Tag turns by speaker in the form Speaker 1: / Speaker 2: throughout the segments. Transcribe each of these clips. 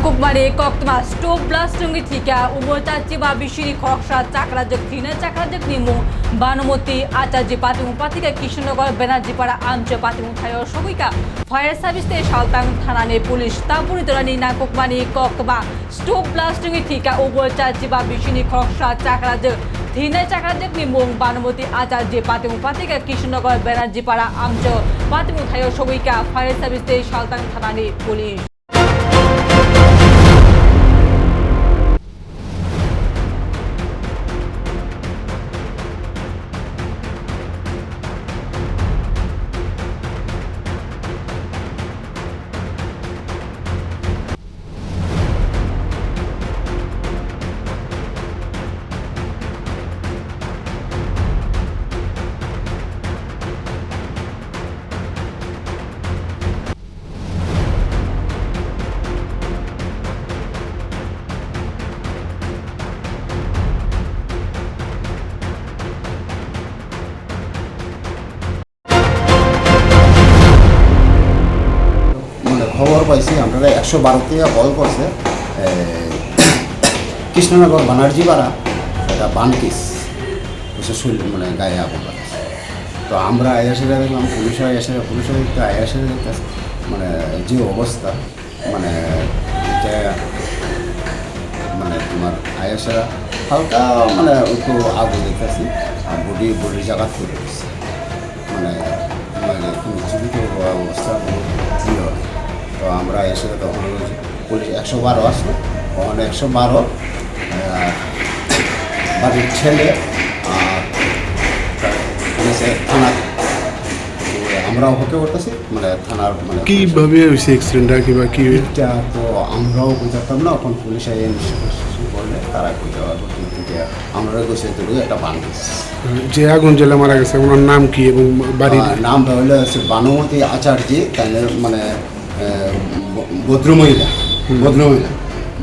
Speaker 1: Nakukmari Koktma Stove Blastungi Tika Umotachi Babishiri Koksha Chakrajak Tina Chakrajak Nimu Banamoti Achaji Patimu Patika Kishanagar Benajipara Amcha Patimu Thayo Shobika Fire Service Shaltang Thanane Police Tapuri Torani Nakukmari Koktma Stove Blastungi Tika Umotachi Babishiri Koksha Chakrajak Tina Chakrajak Nimu Banamoti Achaji Patimu Patika Kishanagar Benajipara Amcha Patimu Thayo Shobika Fire Service Shaltang Thanane Police
Speaker 2: খবর পাইছি আমরা 112 তে call করছে কৃষ্ণনগর বানারজিপাড়া এটা বানকিস মানে গায়ে আগুন লাগছে। তো আমরা এসে দেখলাম পুলিশরা এসে মানে যে অবস্থা মানে মানে তোমার আয়েসেরা হালকা মানে একটু আগুন দেখতেছি আর বডি জায়গা করে দিচ্ছে মানে কোনো জীবিত অবস্থা ছিল না। তো আমরা এসে তখন পুলিশ 112 আসলো, ওখানে 112 বাড়ির ছেলে আর পুলিশের থানা আমরাও হতে করতেছি মানে থানার মানে
Speaker 3: কীভাবে হয়েছে অ্যাক্সিডেন্টটা কিংবা কী
Speaker 2: এটা তো আমরাও বুঝতাম না। এখন পুলিশে নিশ্চয় করলে তারা বুঝতে পারবো, কিন্তু আমরা গোছে তৈরি একটা বাংলাদেশ
Speaker 3: যে আগুন জ্বলে মারা গেছে ওনার নাম কি এবং বাড়ির
Speaker 2: নামটা হলো বানুমতি আচার্য, তাই মানে ভদ্রমহিলা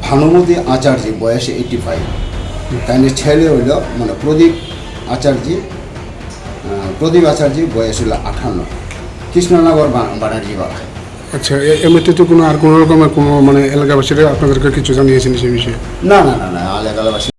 Speaker 2: ভানুমতি আচার্য বয়স 85, তাই ছেলে হইল মানে প্রদীপ আচার্য বয়স হলো 58, কৃষ্ণনগর বানারজিপাড়া।
Speaker 3: আচ্ছা, এমনিতে তো কোনো আর কোনো রকমের কোনো মানে এলাকাবাসীরা আপনাদেরকে কিছু জানিয়েছেন সেই বিষয়ে?
Speaker 2: না এলাকাবাসী